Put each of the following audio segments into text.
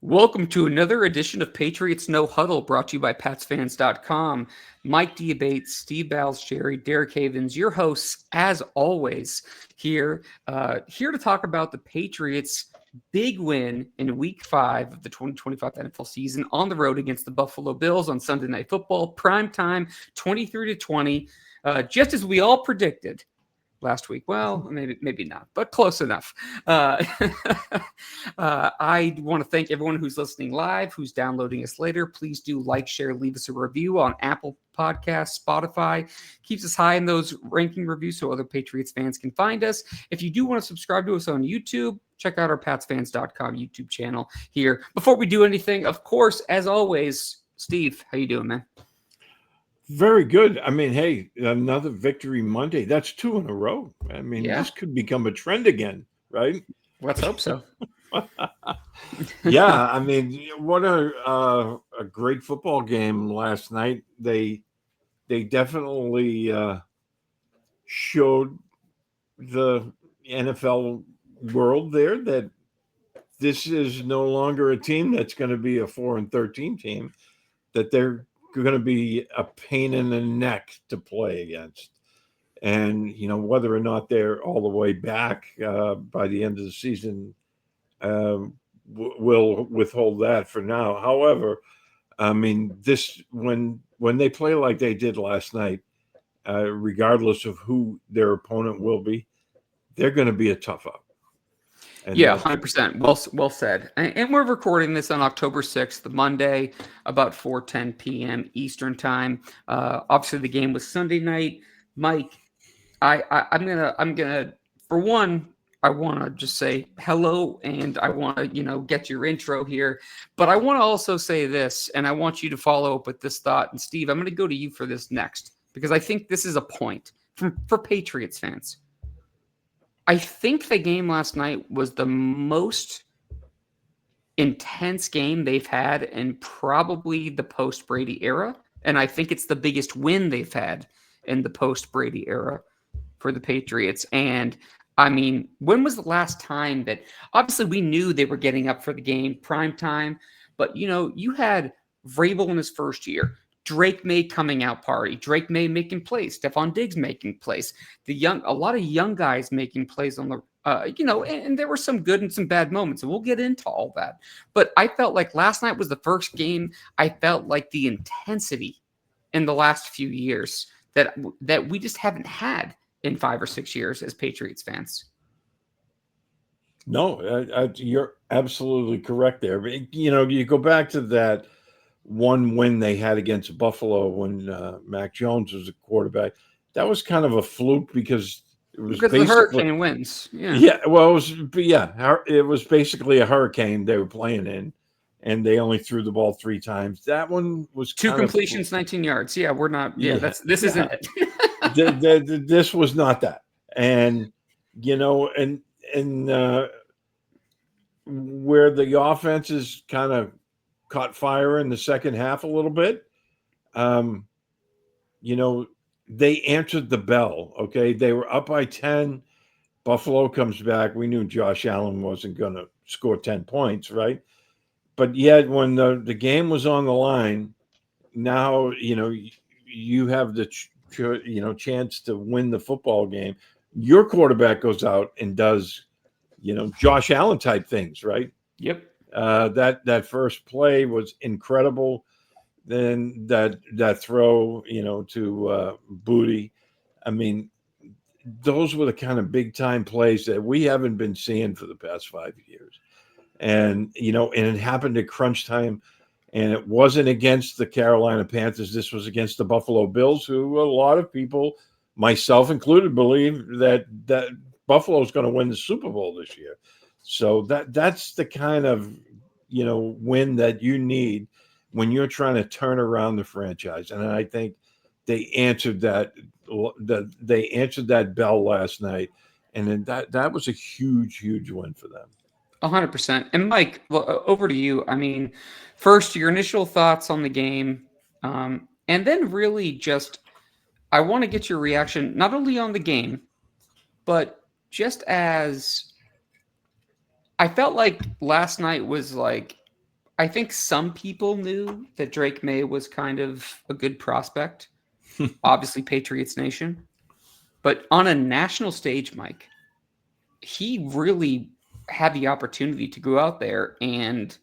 Welcome to another edition of Patriots No Huddle, brought to you by PatsFans.com. Mike Diabates, Steve Balscherry, Derek Havens, your hosts, as always, here to talk about the Patriots' big win in Week 5 of the 2025 NFL season on the road against the Buffalo Bills on Sunday Night Football, prime time, 23-20, just as we all predicted last week. Well, maybe not, but close enough. I want to thank everyone who's listening live, who's downloading us later. Please do like, share, leave us a review on Apple Podcasts, Spotify. Keeps us high in those ranking reviews so other Patriots fans can find us. If you do want to subscribe to us on YouTube, check out our PatsFans.com YouTube channel here. Before we do anything, of course, as always, Steve, how you doing, man? Very good. I mean, hey, another victory Monday. That's 2 in a row. I mean, This could become a trend again, right? Let's hope so. Yeah, I mean, what a great football game last night. They definitely showed the NFL world there that this is no longer a team that's going to be a 4-13 team, that they're going to be a pain in the neck to play against. And, whether or not they're all the way back by the end of the season, we'll withhold that for now. However, I mean, when they play like they did last night, regardless of who their opponent will be, they're going to be a tough out. And 100%. Well said. And we're recording this on October 6th, the Monday, about 4:10 p.m. Eastern time. Obviously, the game was Sunday night. Mike, I'm gonna for one, I want to just say hello, and I want to get your intro here. But I want to also say this, and I want you to follow up with this thought. And Steve, I'm going to go to you for this next because I think this is a point for Patriots fans. I think the game last night was the most intense game they've had in probably the post-Brady era. And I think it's the biggest win they've had in the post-Brady era for the Patriots. And, I mean, when was the last time that – obviously, we knew they were getting up for the game, prime time. But, you had Vrabel in his first year. Drake May coming out party. Drake May making plays. Stephon Diggs making plays. A lot of young guys making plays on the, and there were some good and some bad moments, and we'll get into all that. But I felt like last night was the first game I felt like the intensity in the last few years that we just haven't had in 5 or 6 years as Patriots fans. No, you're absolutely correct there. But, you go back to that one win they had against Buffalo when Mac Jones was a quarterback. That was kind of a fluke because it was the hurricane wins. Yeah. Well, it was basically a hurricane they were playing in, and they only threw the ball 3 times. That one was 2 completions, 19 yards. Yeah, we're not. Yeah, this isn't it. This was not that. And where the offense is kind of caught fire in the second half a little bit. They answered the bell. Okay. They were up by 10. Buffalo comes back. We knew Josh Allen wasn't going to score 10 points, right? But yet when the game was on the line, now, you have the chance to win the football game. Your quarterback goes out and does, Josh Allen type things, right? Yep. That first play was incredible. Then that throw, to Booty. I mean, those were the kind of big time plays that we haven't been seeing for the past 5 years. And, and it happened at crunch time, and it wasn't against the Carolina Panthers. This was against the Buffalo Bills, who a lot of people, myself included, believe that Buffalo is going to win the Super Bowl this year. So that's the kind of, win that you need when you're trying to turn around the franchise. And I think they answered that bell last night. And then that was a huge, huge win for them. 100%. And Mike, over to you. I mean, first, your initial thoughts on the game, and then really just, I want to get your reaction, not only on the game, but just as I felt like last night was like I think some people knew that Drake May was kind of a good prospect. Obviously, Patriots Nation. But on a national stage, Mike, he really had the opportunity to go out there and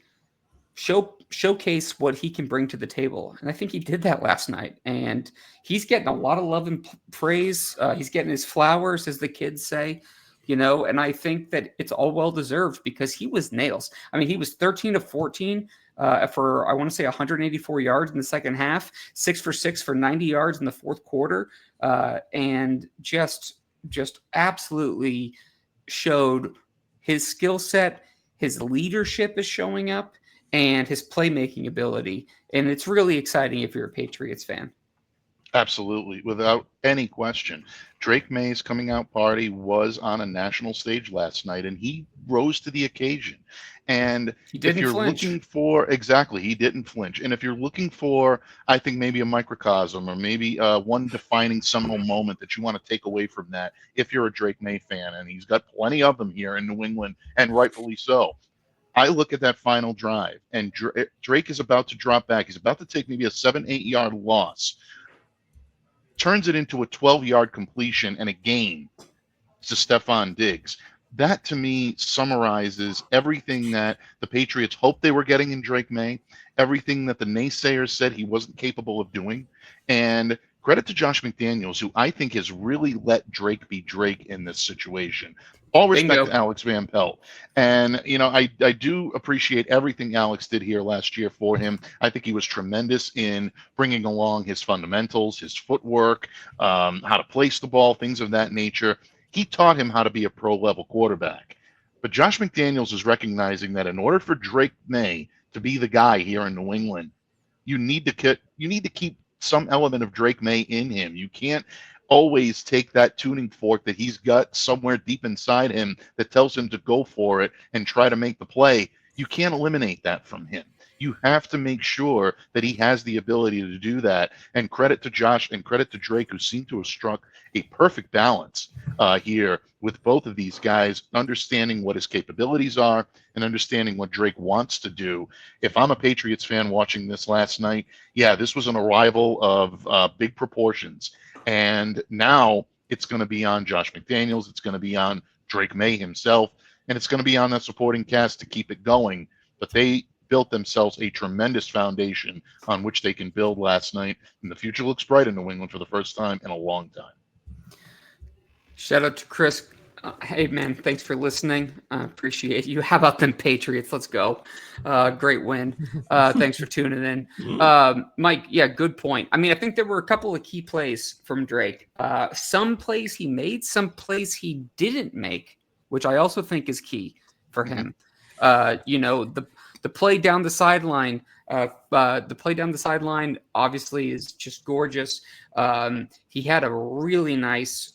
showcase what he can bring to the table. And I think he did that last night. And he's getting a lot of love and praise. He's getting his flowers, as the kids say, and I think that it's all well deserved because he was nails. I mean, he was 13 of 14 for, I want to say, 184 yards in the second half, 6 for 6 for 90 yards in the fourth quarter, and just absolutely showed his skill set. His leadership is showing up, and his playmaking ability. And it's really exciting if you're a Patriots fan. Absolutely, without any question. Drake May's coming out party was on a national stage last night, and he rose to the occasion. And if you're looking for, exactly, he didn't flinch. And if you're looking for, I think maybe a microcosm or maybe one defining seminal moment that you want to take away from that, if you're a Drake May fan, and he's got plenty of them here in New England, and rightfully so. I look at that final drive, and Drake is about to drop back. He's about to take maybe a 7-8 yard loss, turns it into a 12-yard completion and a gain to Stephon Diggs. That, to me, summarizes everything that the Patriots hoped they were getting in Drake May, everything that the naysayers said he wasn't capable of doing. And credit to Josh McDaniels, who I think has really let Drake be Drake in this situation. All respect to Alex Van Pelt. And, I do appreciate everything Alex did here last year for him. I think he was tremendous in bringing along his fundamentals, his footwork, how to place the ball, things of that nature. He taught him how to be a pro-level quarterback. But Josh McDaniels is recognizing that in order for Drake May to be the guy here in New England, you need to keep some element of Drake May in him. You can't always take that tuning fork that he's got somewhere deep inside him that tells him to go for it and try to make the play. You can't eliminate that from him. You have to make sure that he has the ability to do that. And credit to Josh and credit to Drake, who seem to have struck a perfect balance here with both of these guys, understanding what his capabilities are and understanding what Drake wants to do. If I'm a Patriots fan watching this last night, yeah, this was an arrival of big proportions. And now it's going to be on Josh McDaniels. It's going to be on Drake May himself. And it's going to be on the supporting cast to keep it going. But they built themselves a tremendous foundation on which they can build last night. And the future looks bright in New England for the first time in a long time. Shout out to Chris. Hey, man, thanks for listening. Appreciate you. How about them Patriots? Let's go. Great win. Thanks for tuning in. Mike, yeah, good point. I mean, I think there were a couple of key plays from Drake. Some plays he made, some plays he didn't make, which I also think is key for him. The play down the sideline, obviously is just gorgeous. He had a really nice.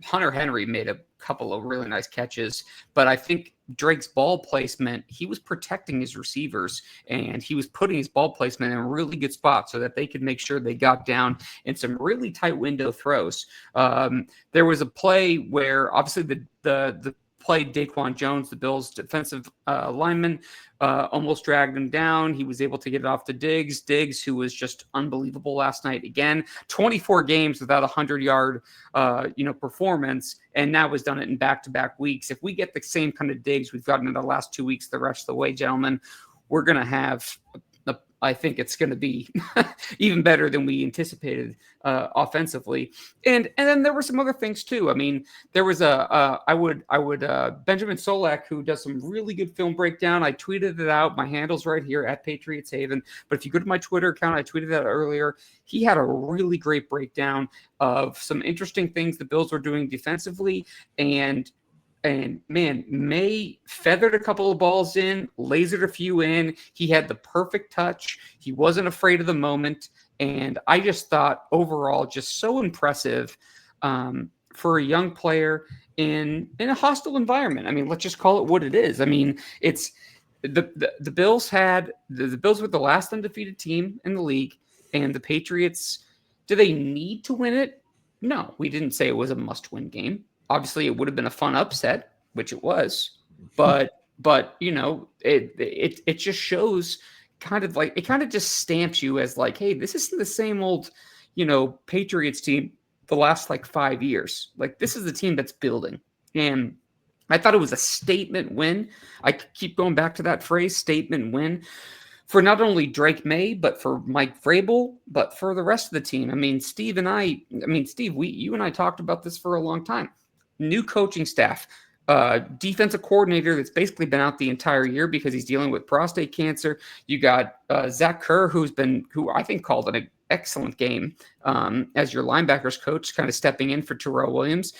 Hunter Henry made a couple of really nice catches, but I think Drake's ball placement, he was protecting his receivers and he was putting his ball placement in a really good spot so that they could make sure they got down in some really tight window throws. There was a play where obviously the played Daquan Jones, the Bills' defensive lineman, almost dragged him down. He was able to get it off to Diggs, who was just unbelievable last night. Again, 24 games without a 100-yard, performance, and now has done it in back-to-back weeks. If we get the same kind of Diggs we've gotten in the last 2 weeks the rest of the way, gentlemen, we're going to have I think it's going to be even better than we anticipated offensively. And then there were some other things too. I mean, there was Benjamin Solak, who does some really good film breakdown. I tweeted it out. My handle's right here at Patriots Haven. But if you go to my Twitter account, I tweeted that earlier. He had a really great breakdown of some interesting things the Bills were doing defensively. And man, May feathered a couple of balls in, lasered a few in. He had the perfect touch. He wasn't afraid of the moment. And I just thought overall, just so impressive for a young player in a hostile environment. I mean, let's just call it what it is. I mean, it's the Bills had the Bills were the last undefeated team in the league, and the Patriots, do they need to win it? No, we didn't say it was a must-win game. Obviously, it would have been a fun upset, which it was, but But it just shows kind of like, it kind of just stamps you as like, hey, this isn't the same old, Patriots team the last like 5 years. Like, this is the team that's building. And I thought it was a statement win. I keep going back to that phrase, statement win, for not only Drake May, but for Mike Vrabel, but for the rest of the team. I mean, Steve, you and I talked about this for a long time. New coaching staff, defensive coordinator that's basically been out the entire year because he's dealing with prostate cancer. You got Zach Kerr, who I think called an excellent game as your linebackers coach, kind of stepping in for Terrell Williams.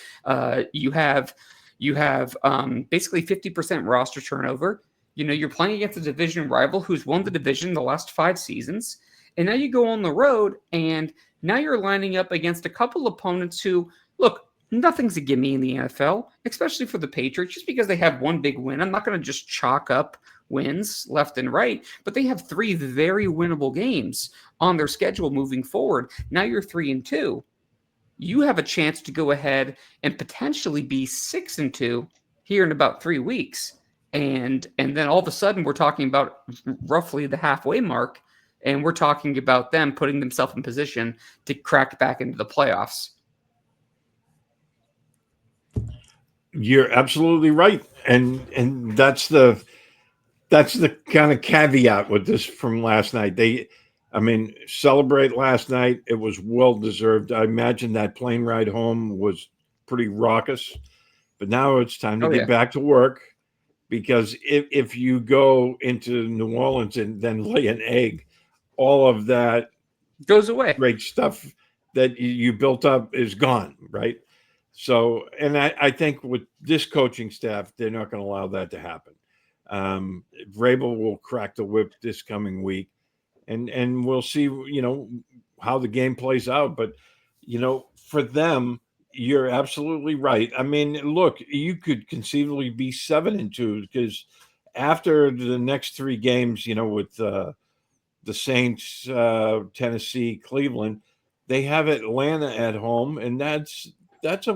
You have basically 50% roster turnover. You're playing against a division rival who's won the division the last 5 seasons. And now you go on the road, and now you're lining up against a couple opponents who, look, nothing's a gimme in the NFL, especially for the Patriots, just because they have one big win. I'm not going to just chalk up wins left and right, but they have 3 very winnable games on their schedule moving forward. Now you're 3-2. You have a chance to go ahead and potentially be 6-2 here in about 3 weeks. And then all of a sudden we're talking about roughly the halfway mark, and we're talking about them putting themselves in position to crack back into the playoffs. You're absolutely right. And that's the kind of caveat with this from last night. Celebrate last night. It was well deserved. I imagine that plane ride home was pretty raucous, but now it's time to get back to work. Because if you go into New Orleans and then lay an egg, all of that goes away. Great stuff that you built up is gone, right? So, and I think with this coaching staff, they're not going to allow that to happen. Vrabel will crack the whip this coming week, and we'll see, how the game plays out. But, for them, you're absolutely right. I mean, look, you could conceivably be 7-2 because after the next 3 games, with the Saints, Tennessee, Cleveland, they have Atlanta at home, and that's a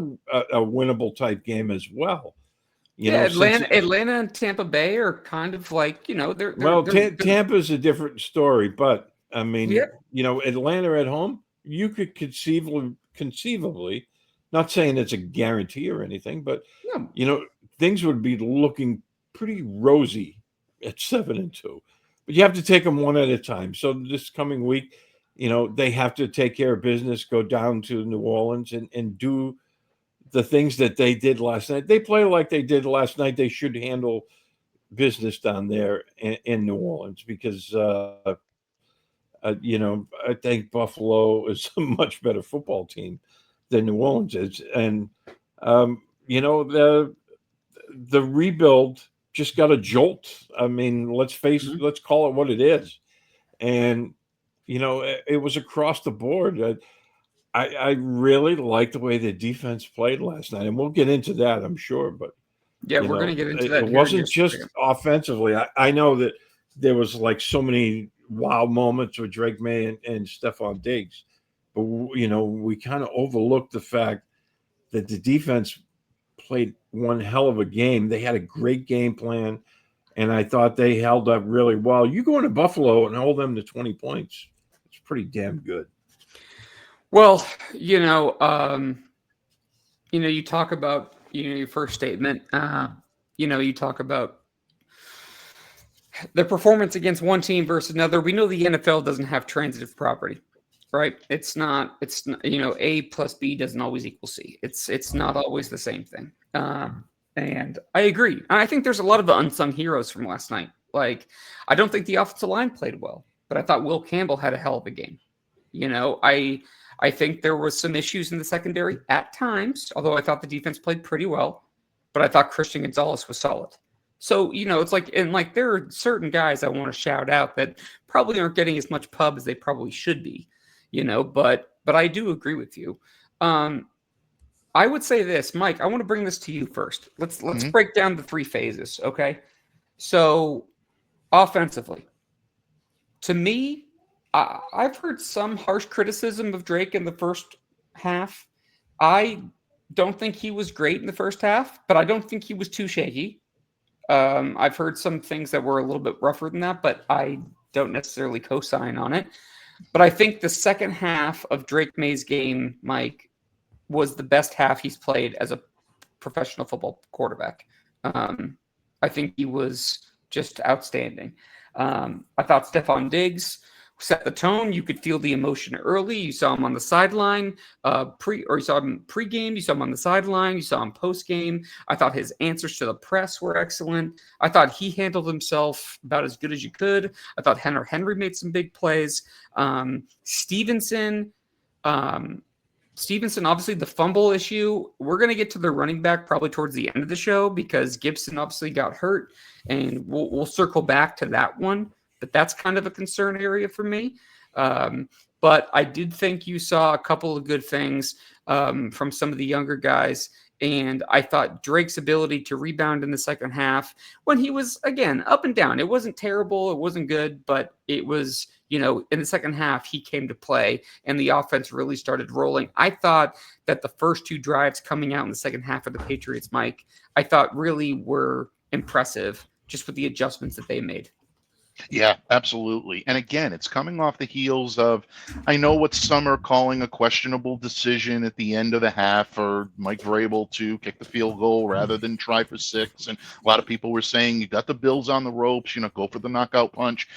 winnable type game as well. Atlanta and Tampa Bay are kind of like, Tampa's a different story, but I mean, Atlanta at home, you could conceivably, not saying it's a guarantee or anything, but things would be looking pretty rosy at 7-2. But you have to take them one at a time. So this coming week, they have to take care of business, go down to New Orleans and do the things that they did last night. They play like they did last night. They should handle business down there in New Orleans because, I think Buffalo is a much better football team than New Orleans is. And, the rebuild just got a jolt. I mean, let's call it what it is. And, it was across the board. I really liked the way the defense played last night. And we'll get into that, I'm sure. But, we're going to get into that. It wasn't just offensively. I know that there was like so many wow moments with Drake May and Stephon Diggs. But, we kind of overlooked the fact that the defense played one hell of a game. They had a great game plan, and I thought they held up really well. You go into Buffalo and hold them to 20 points. It's pretty damn good. Well, you talk about, your first statement, you talk about the performance against one team versus another. We know the NFL doesn't have transitive property, right? It's not, A plus B doesn't always equal C. It's not always the same thing. And I agree. I think there's a lot of unsung heroes from last night. Like, I don't think the offensive line played well, but I thought Will Campbell had a hell of a game. I think there was some issues in the secondary at times, although I thought the defense played pretty well, but I thought Christian Gonzalez was solid. So, it's like, and like, there are certain guys I want to shout out that probably aren't getting as much pub as they probably should be, but I do agree with you. I would say this, Mike, I want to bring this to you first. Let's break down the 3 phases. Okay. So offensively, to me, I've heard some harsh criticism of Drake in the first half. I don't think he was great in the first half, but I don't think he was too shaky. I've heard some things that were a little bit rougher than that, but I don't necessarily co-sign on it. But I think the second half of Drake May's game, Mike, was the best half he's played as a professional football quarterback. I think he was just outstanding. I thought Stephon Diggs set the tone. You could feel the emotion early. You saw him on the sideline, you saw him pre-game. You saw him on the sideline. You saw him post-game. I thought his answers to the press were excellent. I thought he handled himself about as good as you could. I thought Henry made some big plays. Stevenson, obviously the fumble issue. We're going to get to the running back probably towards the end of the show because Gibson obviously got hurt, and we'll circle back to that one. But that's kind of a concern area for me. But I did think you saw a couple of good things from some of the younger guys. And I thought Drake's ability to rebound in the second half when he was, again, up and down. It wasn't terrible. It wasn't good, but it was, in the second half, he came to play and the offense really started rolling. I thought that the first two drives coming out in the second half of the Patriots, Mike, I thought really were impressive just with the adjustments that they made. Yeah, absolutely. And again, it's coming off the heels of, I know what some are calling a questionable decision at the end of the half for Mike Vrabel to kick the field goal rather than try for 6. And a lot of people were saying, you got the Bills on the ropes, go for the knockout punch.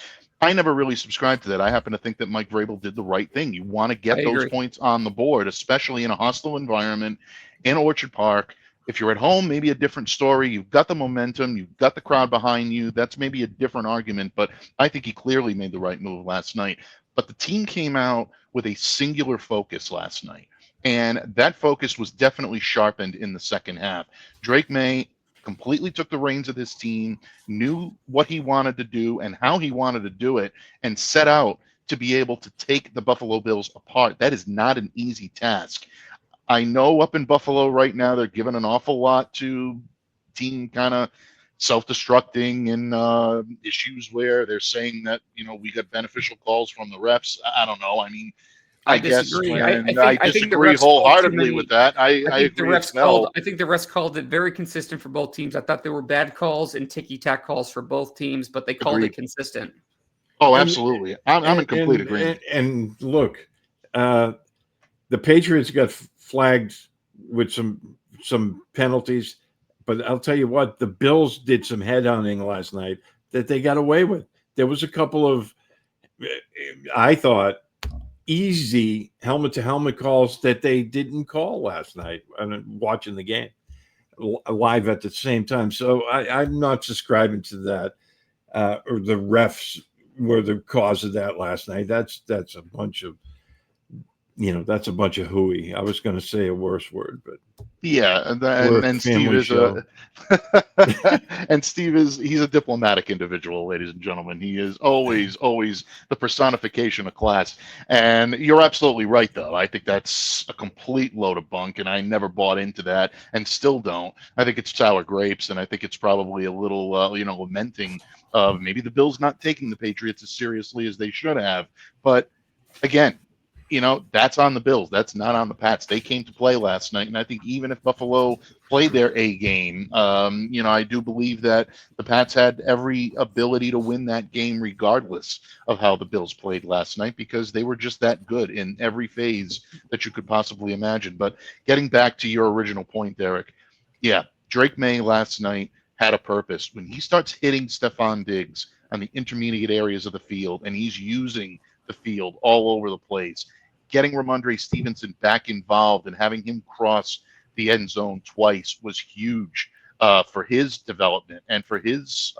I never really subscribed to that. I happen to think that Mike Vrabel did the right thing. You want to get those points on the board, especially in a hostile environment in Orchard Park. If you're at home, maybe a different story. You've got the momentum. You've got the crowd behind you. That's maybe a different argument, but I think he clearly made the right move last night. But the team came out with a singular focus last night, and that focus was definitely sharpened in the second half. Drake May completely took the reins of this team, knew what he wanted to do and how he wanted to do it, and set out to be able to take the Buffalo Bills apart. That is not an easy task. I know up in Buffalo right now, they're giving an awful lot to team kind of self-destructing and issues where they're saying that, we got beneficial calls from the refs. I don't know. I mean, I disagree. Guess I disagree wholeheartedly with that. I think the refs called it very consistent for both teams. I thought there were bad calls and ticky-tack calls for both teams, but they called it consistent. Oh, absolutely. I'm in complete agreement. And look, the Patriots got flagged with some penalties, but I'll tell you what, the Bills did some headhunting last night that they got away with. There was a couple of, I thought, easy helmet-to-helmet calls that they didn't call last night watching the game live at the same time. So I'm not subscribing to that, or the refs were the cause of that last night. That's a bunch of hooey. I was going to say a worse word, but yeah, and Steve is he's a diplomatic individual, ladies and gentlemen. He is always the personification of class. And you're absolutely right, though. I think that's a complete load of bunk, and I never bought into that, and still don't. I think it's sour grapes, and I think it's probably a little, lamenting of maybe the Bills not taking the Patriots as seriously as they should have. But again, that's on the Bills. That's not on the Pats. They came to play last night, and I think even if Buffalo played their A game, I do believe that the Pats had every ability to win that game regardless of how the Bills played last night because they were just that good in every phase that you could possibly imagine. But getting back to your original point, Derek, yeah, Drake May last night had a purpose. When he starts hitting Stephon Diggs on the intermediate areas of the field, and he's using the field all over the place, getting Ramondre Stevenson back involved and having him cross the end zone twice was huge for his development and for his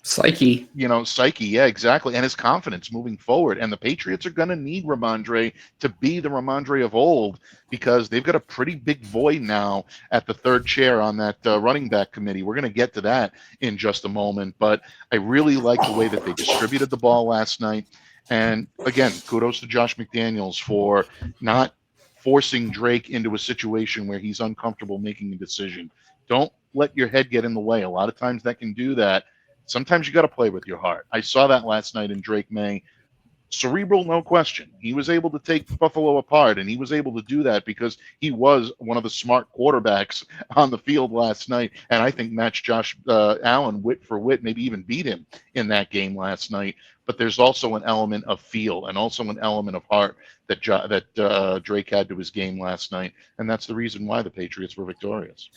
psyche. Yeah, exactly. And his confidence moving forward. And the Patriots are going to need Ramondre to be the Ramondre of old because they've got a pretty big void now at the third chair on that running back committee. We're going to get to that in just a moment. But I really like the way that they distributed the ball last night. And again, kudos to Josh McDaniels for not forcing Drake into a situation where he's uncomfortable making a decision. Don't let your head get in the way. A lot of times that can do that. Sometimes you got to play with your heart. I saw that last night in Drake May. Cerebral, no question. He was able to take Buffalo apart, and he was able to do that because he was one of the smart quarterbacks on the field last night. And I think matched Josh Allen wit for wit, maybe even beat him in that game last night. But there's also an element of feel and also an element of heart that Drake had to his game last night, and that's the reason why the Patriots were victorious.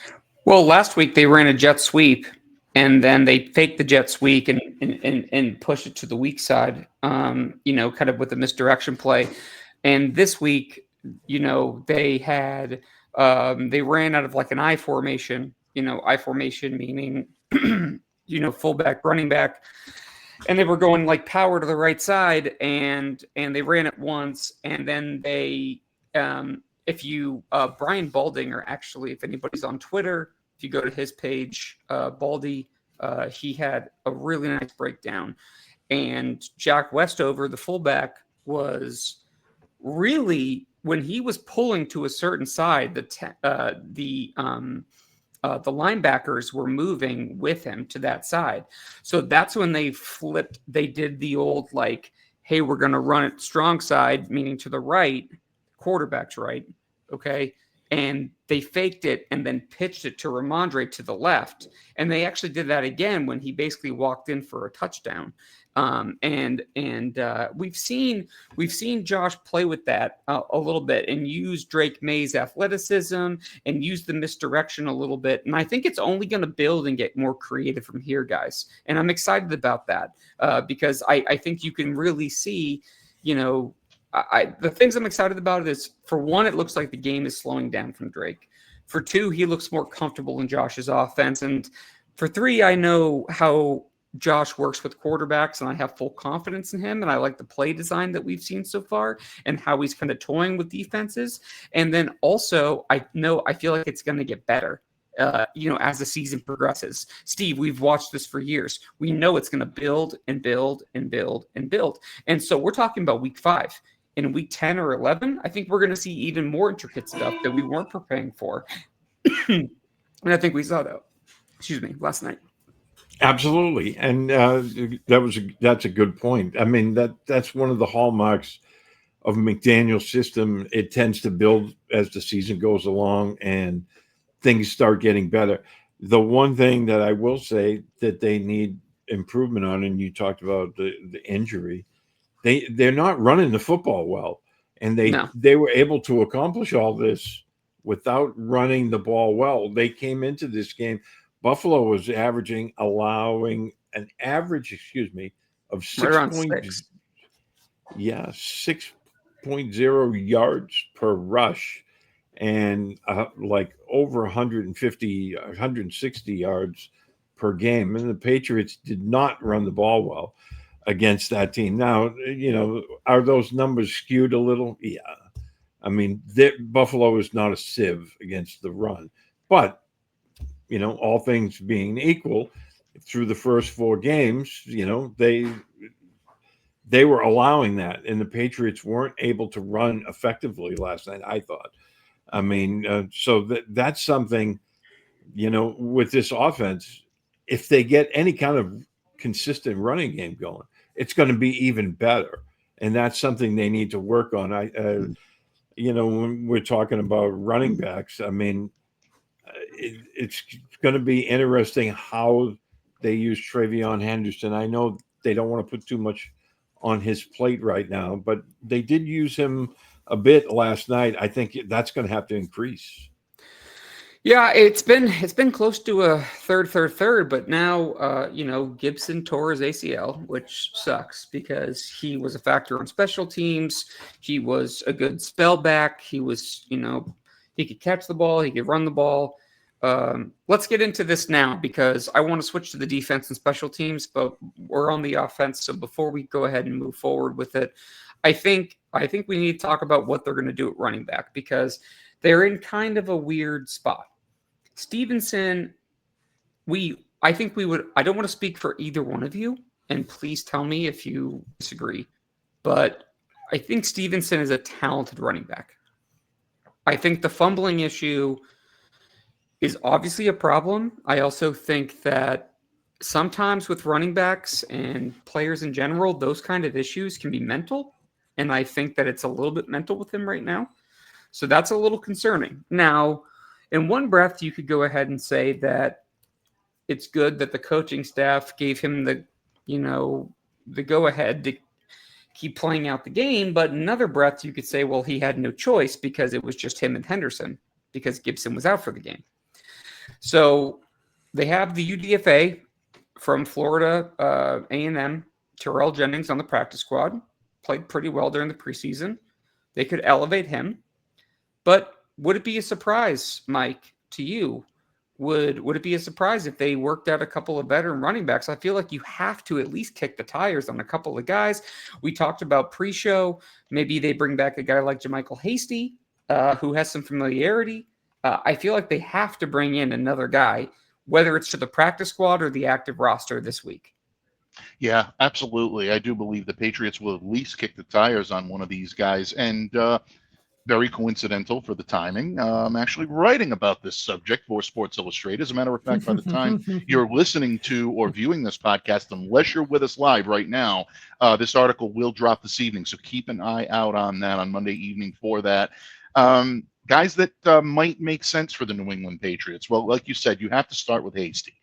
Well, last week they ran a jet sweep, and then they faked the jet sweep and pushed it to the weak side, kind of with a misdirection play. And this week, they had they ran out of like an I formation, I formation meaning, fullback, running back. And they were going like power to the right side, and they ran it once, and then they, Brian Baldinger, actually, if anybody's on Twitter, if you go to his page, Baldy, he had a really nice breakdown, and Jack Westover, the fullback, was really, when he was pulling to a certain side, the linebackers were moving with him to that side. So that's when they flipped. They did the old, like, hey, we're going to run it strong side, meaning to the right, quarterback's right. Okay. And they faked it and then pitched it to Ramondre to the left. And they actually did that again when he basically walked in for a touchdown. We've seen Josh play with that a little bit and use Drake May's athleticism and use the misdirection a little bit. And I think it's only going to build and get more creative from here, guys. And I'm excited about that because I think you can really see, the things I'm excited about is, for one, it looks like the game is slowing down from Drake. For two, he looks more comfortable in Josh's offense. And for three, I know how Josh works with quarterbacks, and I have full confidence in him. And I like the play design that we've seen so far and how he's kind of toying with defenses. And then also, I feel like it's going to get better, as the season progresses. Steve, we've watched this for years. We know it's going to build and build and build and build. And so we're talking about week 5. In week 10 or 11, I think we're going to see even more intricate stuff that we weren't preparing for. And I think we saw that, last night. Absolutely. And that's a good point. I mean, that's one of the hallmarks of McDaniel's system. It tends to build as the season goes along and things start getting better. The one thing that I will say that they need improvement on, and you talked about the injury, they're not running the football well, and they were able to accomplish all this without running the ball well. They came into this game. Buffalo was allowing an average, of 6.0 yards per rush, and like over 160 yards per game. And the Patriots did not run the ball well against that team. Now, are those numbers skewed a little? Yeah. I mean, Buffalo is not a sieve against the run, but all things being equal, through the first 4 games, they were allowing that, and the Patriots weren't able to run effectively last night, I thought. I mean, so that's something, with this offense, if they get any kind of consistent running game going, it's going to be even better. And that's something they need to work on. When we're talking about running backs, I mean, it's going to be interesting how they use Travion Henderson. I know they don't want to put too much on his plate right now, but they did use him a bit last night. I think that's going to have to increase. Yeah, it's been close to a third, but now Gibson tore his ACL, which sucks because he was a factor on special teams. He was a good spellback. He was, he could catch the ball, he could run the ball. Let's get into this now because I want to switch to the defense and special teams, but we're on the offense. So before we go ahead and move forward with it, I think we need to talk about what they're going to do at running back because they're in kind of a weird spot. Stevenson, I don't want to speak for either one of you, and please tell me if you disagree, but I think Stevenson is a talented running back. I think the fumbling issue is obviously a problem. I also think that sometimes with running backs and players in general, those kind of issues can be mental. And I think that it's a little bit mental with him right now. So that's a little concerning. Now, in one breath, you could go ahead and say that it's good that the coaching staff gave him the go ahead to keep playing out the game. But in another breath, you could say, well, he had no choice because it was just him and Henderson because Gibson was out for the game. So they have the UDFA from Florida A&M, Terrell Jennings on the practice squad. Played pretty well during the preseason. They could elevate him. But would it be a surprise, Mike, to you? Would it be a surprise if they worked out a couple of veteran running backs? I feel like you have to at least kick the tires on a couple of guys. We talked about pre-show. Maybe they bring back a guy like JaMycal Hasty, who has some familiarity. I feel like they have to bring in another guy, whether it's to the practice squad or the active roster this week. Yeah, absolutely. I do believe the Patriots will at least kick the tires on one of these guys. And very coincidental for the timing. I'm actually writing about this subject for Sports Illustrated. As a matter of fact, by the time you're listening to or viewing this podcast, unless you're with us live right now, this article will drop this evening. So keep an eye out on that on Monday evening for that. Guys that might make sense for the New England Patriots. Well, like you said, you have to start with Hasty.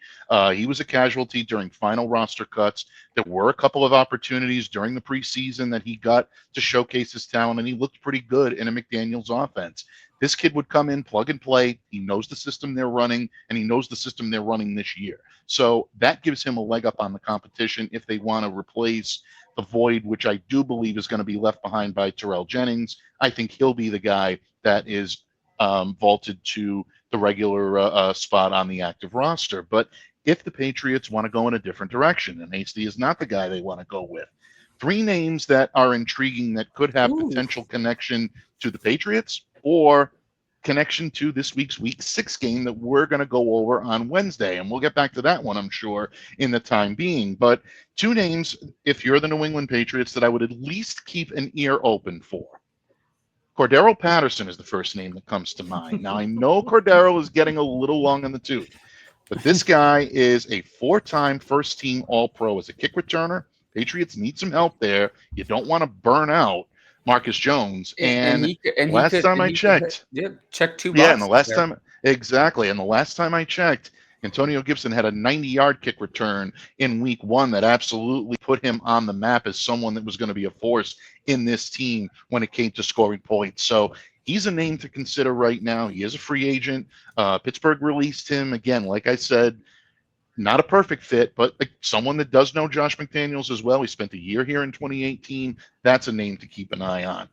He was a casualty during final roster cuts. There were a couple of opportunities during the preseason that he got to showcase his talent, and he looked pretty good in a McDaniels offense. This kid would come in, plug and play. He knows the system they're running, and he knows the system they're running this year. So that gives him a leg up on the competition if they want to replace the void, which I do believe is going to be left behind by Terrell Jennings. I think he'll be the guy that is vaulted to the regular spot on the active roster. But if the Patriots want to go in a different direction, and Hasty is not the guy they want to go with, three names that are intriguing that could have potential connection to the Patriots or connection to this week's Week 6 game that we're going to go over on Wednesday. And we'll get back to that one, I'm sure, in the time being. But two names, if you're the New England Patriots, that I would at least keep an ear open for. Cordero Patterson is the first name that comes to mind. Now, I know Cordero is getting a little long in the tooth, but this guy is a four-time first-team All-Pro as a kick returner. Patriots need some help there. You don't want to burn out Marcus Jones. And last time I checked, check two boxes. Yeah, and the last time, exactly. And the last time I checked, Antonio Gibson had a 90-yard kick return in Week 1 that absolutely put him on the map as someone that was going to be a force in this team when it came to scoring points. So he's a name to consider right now. He is a free agent. Pittsburgh released him. Again, like I said, not a perfect fit, but someone that does know Josh McDaniels as well. He spent a year here in 2018. That's a name to keep an eye on.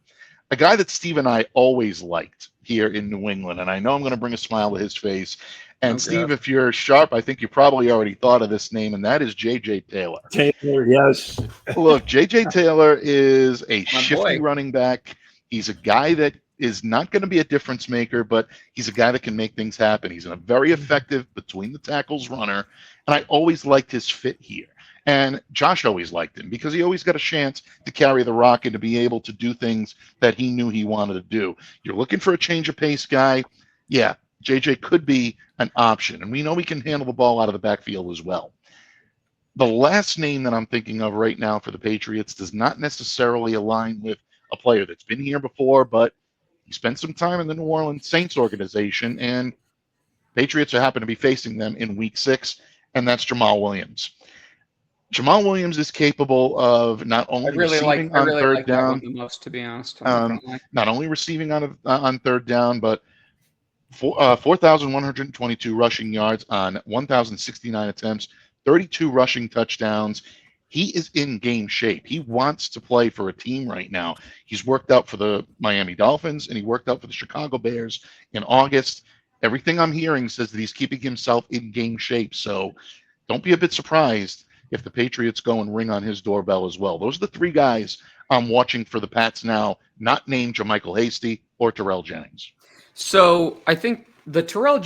A guy that Steve and I always liked here in New England, and I know I'm going to bring a smile to his face. And Steve, if you're sharp, I think you probably already thought of this name, and that is J.J. Taylor. Taylor, yes. Look, J.J. Taylor is a shifty running back. He's a guy that is not going to be a difference maker, but he's a guy that can make things happen. He's a very effective between the tackles runner, and I always liked his fit here. And Josh always liked him because he always got a chance to carry the rock and to be able to do things that he knew he wanted to do. You're looking for a change of pace guy. Yeah, JJ could be an option. And we know he can handle the ball out of the backfield as well. The last name that I'm thinking of right now for the Patriots does not necessarily align with a player that's been here before, but he spent some time in the New Orleans Saints organization, and Patriots are happen to be facing them in Week 6, and that's Jamal Williams. Jamal Williams is capable of not only receiving on third down, the most, to be honest. Not only receiving on third down, but 4,122 rushing yards on 1,069 attempts, 32 rushing touchdowns. He is in game shape. He wants to play for a team right now. He's worked out for the Miami Dolphins, and he worked out for the Chicago Bears in August. Everything I'm hearing says that he's keeping himself in game shape. So don't be a bit surprised if the Patriots go and ring on his doorbell as well. Those are the three guys I'm watching for the Pats now, not named JaMycal Hasty or Terrell Jennings. So I think the Terrell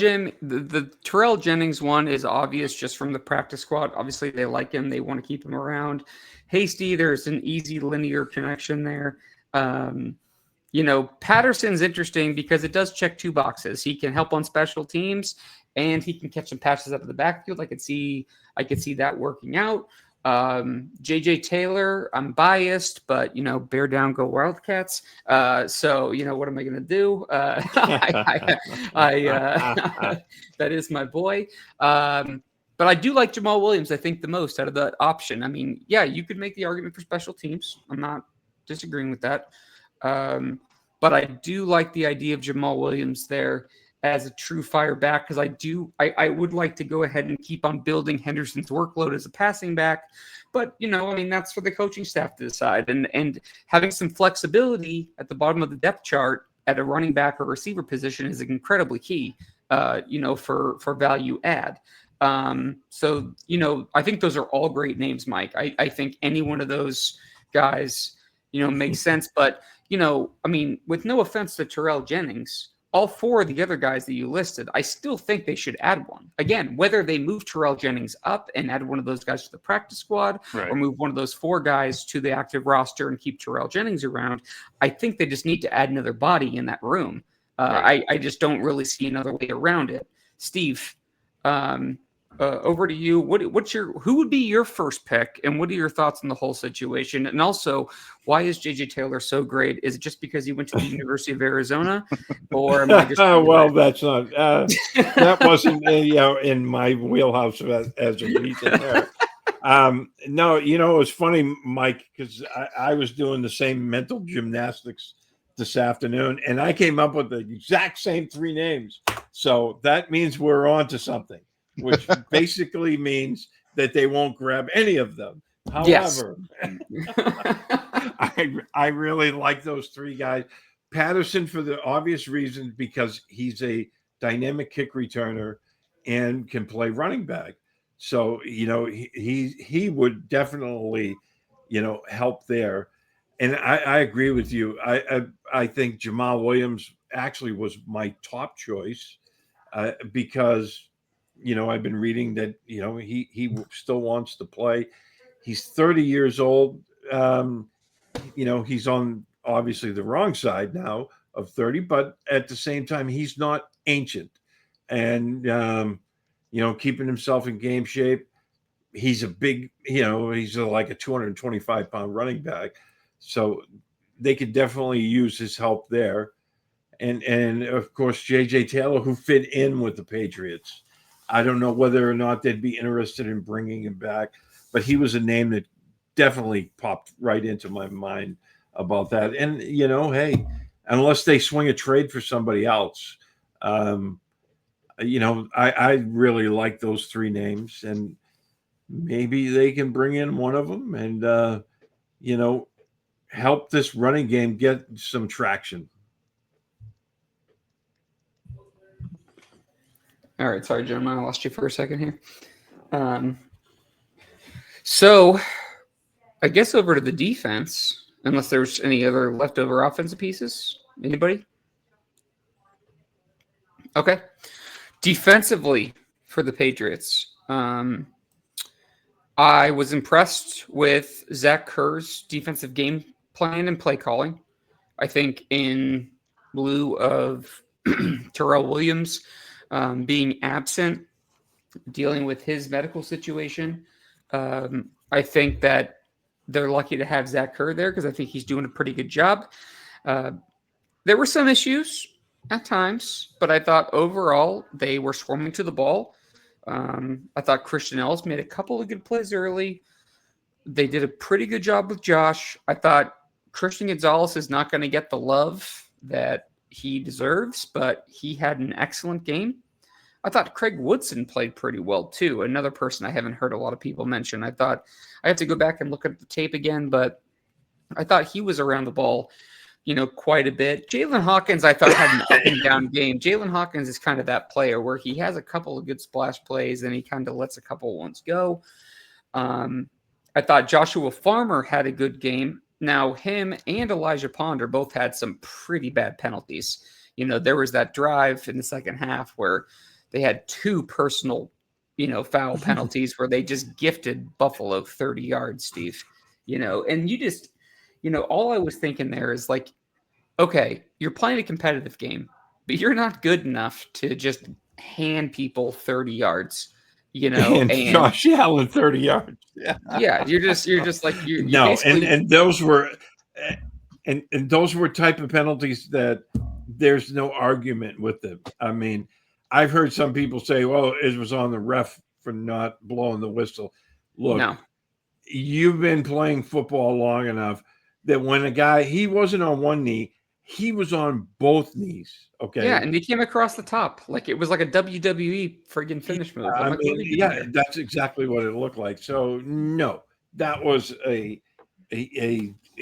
Jennings one is obvious just from the practice squad. Obviously, they like him. They want to keep him around. Hasty, there's an easy linear connection there. Patterson's interesting because it does check two boxes. He can help on special teams, and he can catch some passes out of the backfield. I could see that working out. JJ Taylor, I'm biased, but bear down, go Wildcats. So what am I going to do? That is my boy. But I do like Jamal Williams, I think, the most out of the option. I mean, yeah, you could make the argument for special teams. I'm not disagreeing with that. But I do like the idea of Jamal Williams there as a true fire back, because I would like to go ahead and keep on building Henderson's workload as a passing back. But, that's for the coaching staff to decide. And having some flexibility at the bottom of the depth chart at a running back or receiver position is incredibly key, for value add. So, I think those are all great names, Mike. I think any one of those guys, makes sense. But, with no offense to Terrell Jennings, all four of the other guys that you listed, I still think they should add one. Again, whether they move Terrell Jennings up and add one of those guys to the practice squad, right, or move one of those four guys to the active roster and keep Terrell Jennings around, I think they just need to add another body in that room. Right. I just don't really see another way around it. Steve, over to you. Who would be your first pick, and what are your thoughts on the whole situation? And also, why is JJ Taylor so great? Is it just because he went to the University of Arizona, or am I just? Well, that's not. That wasn't in my wheelhouse as a reason there. No, it was funny, Mike, because I was doing the same mental gymnastics this afternoon, and I came up with the exact same three names. So that means we're on to something, which basically means that they won't grab any of them. However, I really like those three guys. Patterson, for the obvious reason, because he's a dynamic kick returner and can play running back. So, he would definitely, help there. And I agree with you. I think Jamal Williams actually was my top choice because, I've been reading that, he still wants to play. He's 30 years old. He's on obviously the wrong side now of 30, but at the same time, he's not ancient. And, keeping himself in game shape. He's a big, he's like a 225-pound running back. So they could definitely use his help there. And of course, JJ Taylor, who fit in with the Patriots. I don't know whether or not they'd be interested in bringing him back, but he was a name that definitely popped right into my mind about that. And, hey, unless they swing a trade for somebody else, I really like those three names, and maybe they can bring in one of them and, help this running game get some traction. All right. Sorry, gentlemen. I lost you for a second here. So I guess over to the defense, unless there's any other leftover offensive pieces. Anybody? Okay. Defensively for the Patriots, I was impressed with Zach Kerr's defensive game plan and play calling. I think in lieu of Terrell Williams being absent, dealing with his medical situation, I think that they're lucky to have Zach Kerr there because I think he's doing a pretty good job. There were some issues at times, but I thought overall they were swarming to the ball. I thought Christian Ellis made a couple of good plays early. They did a pretty good job with Josh. I thought Christian Gonzalez is not going to get the love that he deserves, but he had an excellent game. I thought Craig Woodson played pretty well too. Another person I haven't heard a lot of people mention. I thought I have to go back and look at the tape again, but I thought he was around the ball, quite a bit. Jalen Hawkins, I thought, had an up and down game. Jalen Hawkins is kind of that player where he has a couple of good splash plays and he kind of lets a couple ones go. I thought Joshua Farmer had a good game. Now, him and Elijah Ponder both had some pretty bad penalties. There was that drive in the second half where they had two personal, foul penalties where they just gifted Buffalo 30 yards, Steve. And you just, all I was thinking there is like, okay, you're playing a competitive game, but you're not good enough to just hand people 30 yards, And and Josh Allen 30 yards. yeah, you're just like you No, basically and those were and those were type of penalties that there's no argument with them. I mean, I've heard some people say, "Well, it was on the ref for not blowing the whistle." Look, no. you've been playing football long enough that when a guy he wasn't on one knee, he was on both knees. Okay. Yeah, and he came across the top like it was like a WWE friggin' finish move. I'm I like, what mean, are we doing yeah, here? that's exactly what it looked like. So no, that was a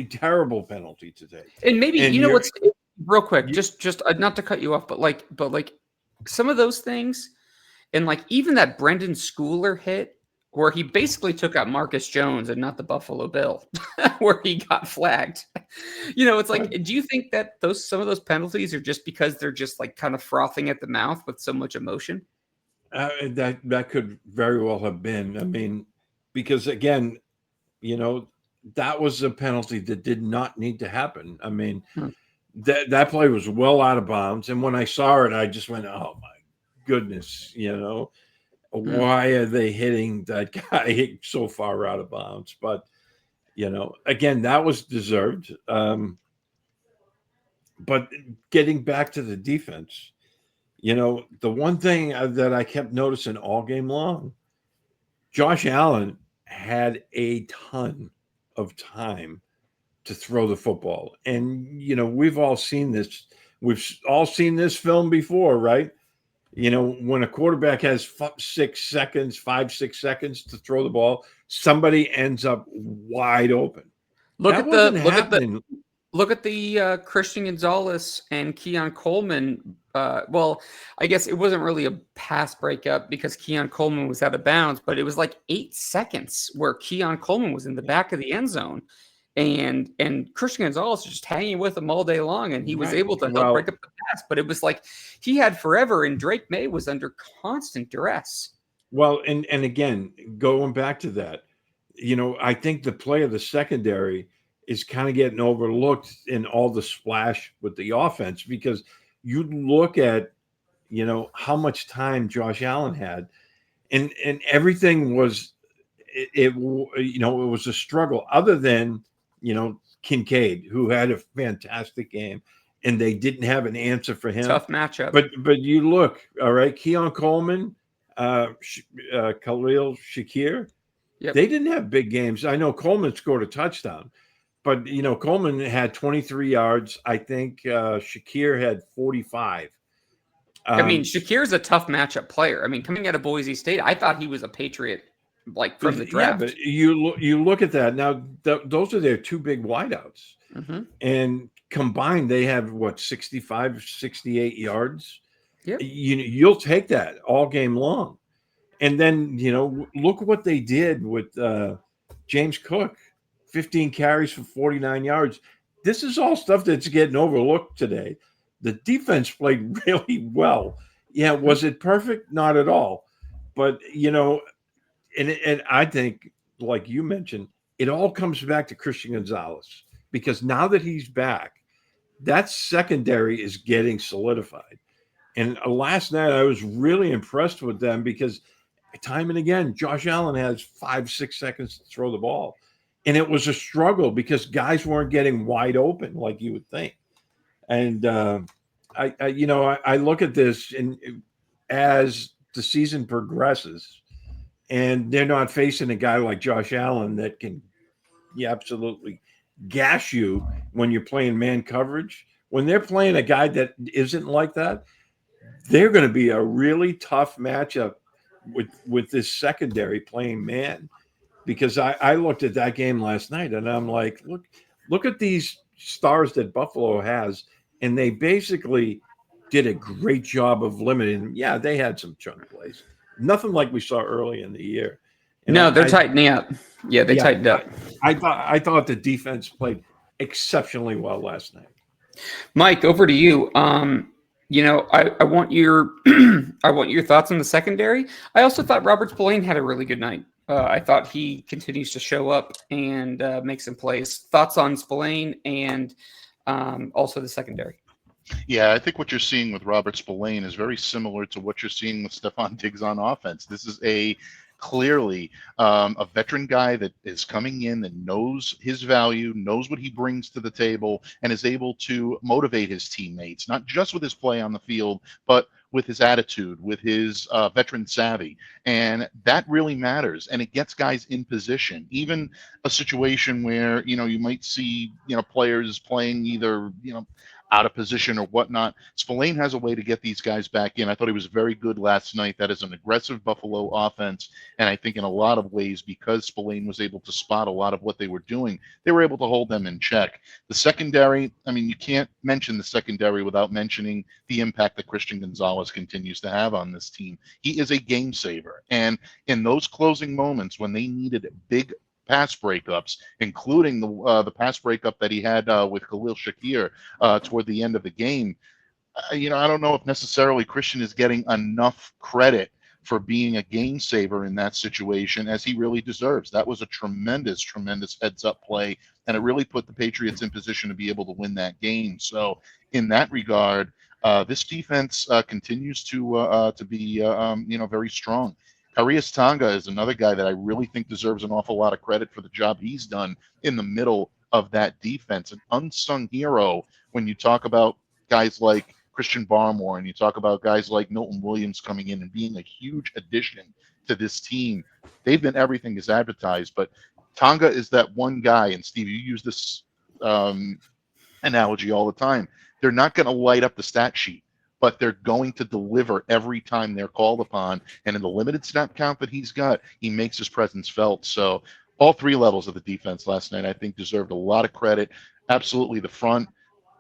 terrible penalty today. And maybe And what's real quick, you, just not to cut you off, but like some of those things, and like even that Brendan Schooler hit where he basically took out Marcus Jones and not the Buffalo Bill, where he got flagged. It's like, do you think that some of those penalties are just because they're just like kind of frothing at the mouth with so much emotion? that could very well have been. I mean, because again, that was a penalty that did not need to happen. I mean, that play was well out of bounds, and when I saw it, I just went, "Oh my goodness!" Why are they hitting that guy so far out of bounds? But again, that was deserved. But getting back to the defense, the one thing that I kept noticing all game long, Josh Allen had a ton of time to throw the football. And, we've all seen this. We've all seen this film before, right? When a quarterback has 6 seconds, 5-6 seconds to throw the ball, somebody ends up wide open. Look That at the wasn't look at the happening. look at the Christian Gonzalez and Keon Coleman. Well, I guess it wasn't really a pass breakup because Keon Coleman was out of bounds, but it was like 8 seconds where Keon Coleman was in the back of the end zone, and Christian Gonzalez was just hanging with him all day long, and he was Right. able to help Well, break up the pass. But it was like he had forever, and Drake May was under constant duress. Well, and again, going back to that, I think the play of the secondary is kind of getting overlooked in all the splash with the offense because you look at, how much time Josh Allen had, and everything was it was a struggle other than, Kincaid, who had a fantastic game, and they didn't have an answer for him. Tough matchup. But you look, all right, Keon Coleman, Khalil Shakir, Yep. they didn't have big games. I know Coleman scored a touchdown, but Coleman had 23 yards. I think Shakir had 45. I mean, Shakir's a tough matchup player. I mean, coming out of Boise State, I thought he was a Patriot, like from the draft. Yeah, but you look at that now. Those are their two big wideouts, and combined they have 65, 68 yards. Yeah, you'll take that all game long. And then, look what they did with James Cook, 15 carries for 49 yards. This is all stuff that's getting overlooked today. The defense played really well. Yeah, was it perfect? Not at all. But, and I think, like you mentioned, it all comes back to Christian Gonzalez because now that he's back, that secondary is getting solidified. And last night I was really impressed with them because time and again, Josh Allen has 5-6 seconds to throw the ball. And it was a struggle because guys weren't getting wide open like you would think. And I look at this and as the season progresses and they're not facing a guy like Josh Allen that can absolutely gash you when you're playing man coverage. When they're playing a guy that isn't like that, they're going to be a really tough matchup with this secondary playing man, because I looked at that game last night and I'm like, look at these stars that Buffalo has, and they basically did a great job of limiting them. Yeah, they had some chunk plays, nothing like we saw early in the year. And they're tightening up. Yeah, they tightened up. I thought the defense played exceptionally well last night. Mike, over to you. I want your I want your thoughts on the secondary. I also thought Robert Spillane had a really good night. I thought he continues to show up and make some plays. Thoughts on Spillane and Also the secondary. Yeah, I think what you're seeing with Robert Spillane is very similar to what you're seeing with Stephon Diggs on offense. This is clearly a veteran guy that is coming in and knows his value, knows what he brings to the table, and is able to motivate his teammates, not just with his play on the field, but with his attitude, with his veteran savvy. And that really matters. And it gets guys in position. Even a situation where, you might see, players playing either, out of position or whatnot. Spillane has a way to get these guys back in. I thought he was very good last night. That is an aggressive Buffalo offense. And I think in a lot of ways, because Spillane was able to spot a lot of what they were doing, they were able to hold them in check. The secondary, I mean, you can't mention the secondary without mentioning the impact that Christian Gonzalez continues to have on this team. He is a game saver. And in those closing moments when they needed big pass breakups, including the pass breakup that he had with Khalil Shakir toward the end of the game. I don't know if necessarily Christian is getting enough credit for being a game saver in that situation as he really deserves. That was a tremendous, tremendous heads-up play, and it really put the Patriots in position to be able to win that game. So in that regard, this defense continues to be very strong. Arias Tonga is another guy that I really think deserves an awful lot of credit for the job he's done in the middle of that defense. An unsung hero when you talk about guys like Christian Barmore and you talk about guys like Milton Williams coming in and being a huge addition to this team. They've been everything as advertised, but Tonga is that one guy, and Steve, you use this analogy all the time. They're not going to light up the stat sheet, but they're going to deliver every time they're called upon. And in the limited snap count that he's got, he makes his presence felt. So all three levels of the defense last night, I think, deserved a lot of credit. Absolutely the front,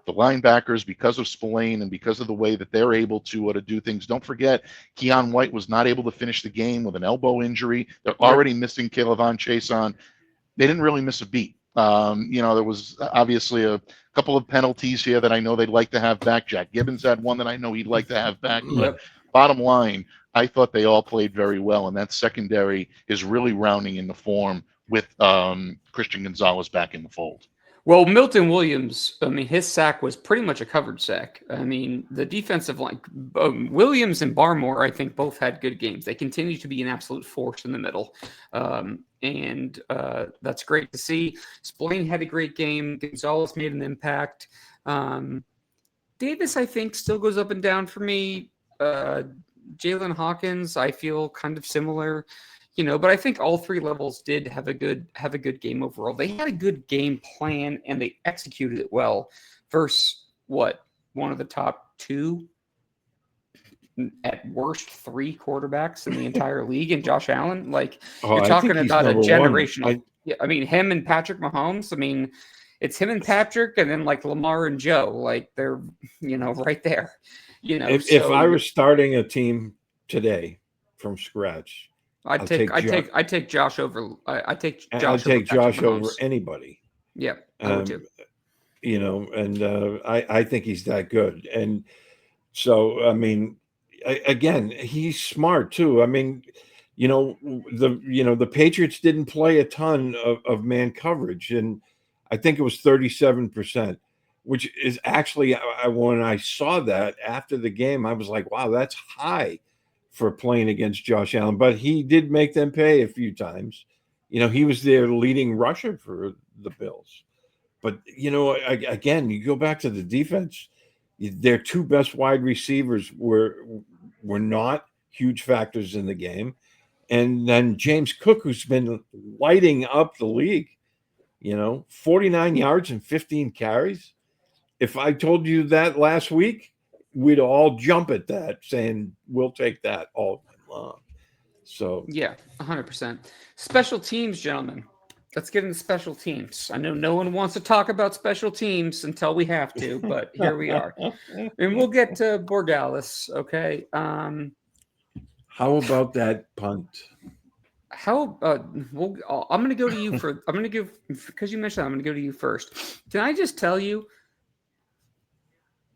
the linebackers, because of Spillane and because of the way that they're able to do things. Don't forget, Keon White was not able to finish the game with an elbow injury. They're already missing Kayvon Chason. They didn't really miss a beat. There was obviously a couple of penalties here that I know they'd like to have back. Jack Gibbons had one that I know he'd like to have back. But bottom line, I thought they all played very well, and that secondary is really rounding into form with Christian Gonzalez back in the fold. Well, Milton Williams, I mean, his sack was pretty much a covered sack. I mean, the defensive line, Williams and Barmore, I think, both had good games. They continue to be an absolute force in the middle. And that's great to see. Spillane had a great game. Gonzalez made an impact. Davis, I think, still goes up and down for me. Jalen Hawkins, I feel kind of similar. But I think all three levels did have a good game overall. They had a good game plan and they executed it well versus one of the top two, at worst, three quarterbacks in the entire league, and Josh Allen. You're talking about a generational. I mean, him and Patrick Mahomes. I mean, it's him and Patrick, and then Lamar and Joe. They're right there. If I was starting a team today from scratch, I'd take Josh over. I take Josh over anybody. Yeah, I would too. I think he's that good. And so, I mean, again, he's smart too. I mean, the Patriots didn't play a ton of man coverage, and I think it was 37%, which is actually, when I saw that after the game, I was like, wow, that's high for playing against Josh Allen. But he did make them pay a few times. He was their leading rusher for the Bills. But, again, you go back to the defense, their two best wide receivers were not huge factors in the game. And then James Cook, who's been lighting up the league, 49 yards and 15 carries. If I told you that last week, we'd all jump at that, saying we'll take that all night long. So yeah, 100%. Special teams, gentlemen. Let's get into special teams. I know no one wants to talk about special teams until we have to, but here we are. And we'll get to Bordalis, okay? How about that punt? I'm going to go to you for. I'm going to give, because you mentioned that, I'm going to go to you first. Can I just tell you,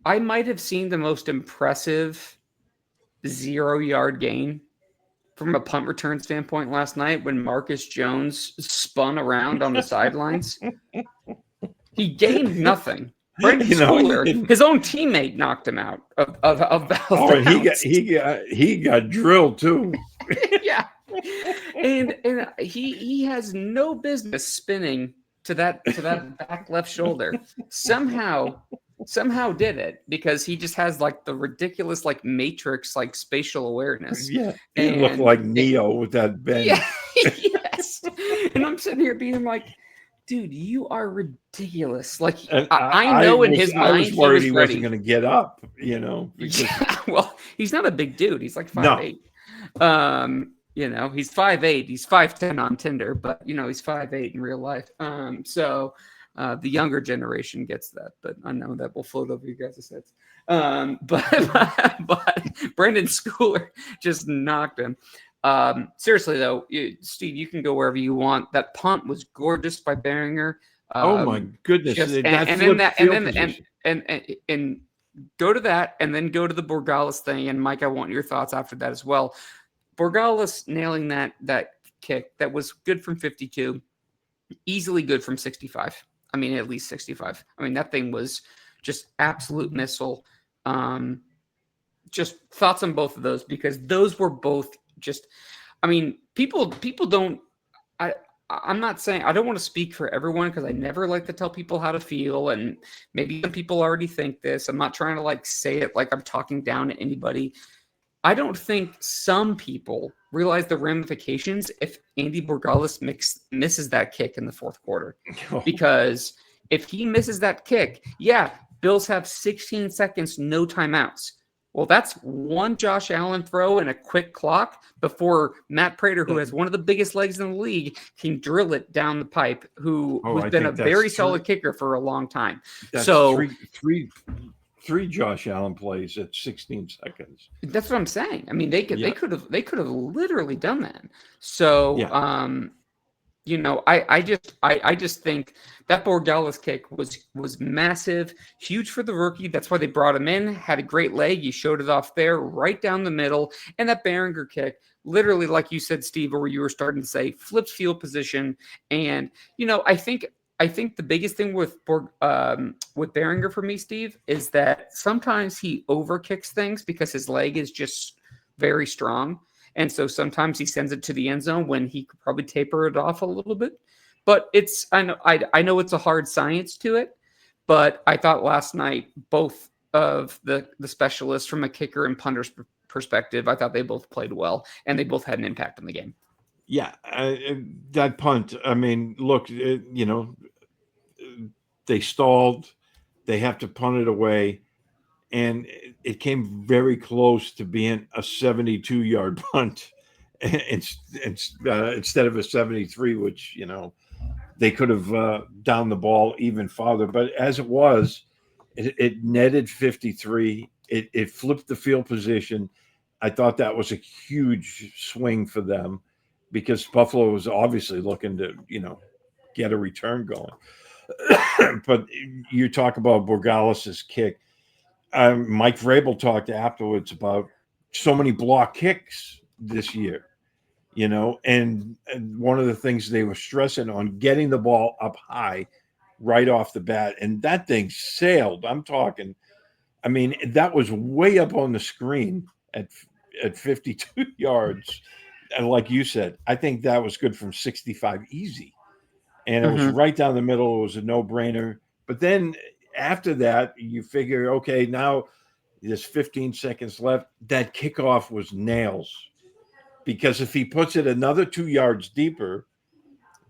I might have seen the most impressive 0-yard gain from a punt return standpoint last night when Marcus Jones spun around on the sidelines. He gained nothing. Brendan Schooler, his own teammate knocked him out of he got drilled too. Yeah. And he has no business spinning to that back left shoulder. Somehow did it because he just has like the ridiculous like Matrix like spatial awareness. Yeah, he looked like Neo with that bend. Yeah, yes. And I'm sitting here being like, dude, you are ridiculous. Like I know in his mind I was worried he ready. wasn't going to get up. Because... Yeah, well, he's not a big dude. He's like 5'8". He's 5'8". He's 5'10" on Tinder, but he's 5'8" in real life. So the younger generation gets that, but I know that will float over you guys' heads. But Brendan Schooler just knocked him. Seriously though, Steve, you can go wherever you want. That punt was gorgeous by Behringer. Oh my goodness! And go to that, and then go to the Borgalis thing. And Mike, I want your thoughts after that as well. Borgalis nailing that kick that was good from 52, easily good from 65. I mean, at least 65. I mean, that thing was just absolute missile. Just thoughts on both of those, because those were both just, I mean, people don't, I'm not saying, I don't want to speak for everyone because I never like to tell people how to feel. And maybe some people already think this. I'm not trying to like say it like I'm talking down to anybody. I don't think some people realize the ramifications if Andy Borgalis misses that kick in the fourth quarter. Because if he misses that kick, Bills have 16 seconds, no timeouts. Well, that's one Josh Allen throw and a quick clock before Matt Prater, who has one of the biggest legs in the league, can drill it down the pipe, who's been a very solid kicker for a long time. So three Josh Allen plays at 16 seconds. That's what I'm saying. I mean, they could have literally done that. So, I just think that Borgalis kick was massive, huge for the rookie. That's why they brought him in. Had a great leg. He showed it off there, right down the middle. And that Behringer kick, literally, like you said, Steve, or you were starting to say, flips field position. And I think the biggest thing with Behringer for me, Steve, is that sometimes he overkicks things because his leg is just very strong. And so sometimes he sends it to the end zone when he could probably taper it off a little bit. But I know it's a hard science to it, but I thought last night, both of the specialists from a kicker and punter's perspective, I thought they both played well and they both had an impact on the game. Yeah, that punt, I mean, look, they stalled. They have to punt it away. And it came very close to being a 72-yard punt instead of a 73, which, they could have down the ball even farther. But as it was, it netted 53. It flipped the field position. I thought that was a huge swing for them because Buffalo was obviously looking to, get a return going. But you talk about Borgalis's kick. Mike Vrabel talked afterwards about so many block kicks this year, and one of the things they were stressing on getting the ball up high right off the bat. And that thing sailed. I'm talking, I mean, that was way up on the screen at 52 yards. And like you said, I think that was good from 65 easy. And it was right down the middle. It was a no-brainer. But then after that, you figure, okay, now there's 15 seconds left. That kickoff was nails. Because if he puts it another 2 yards deeper,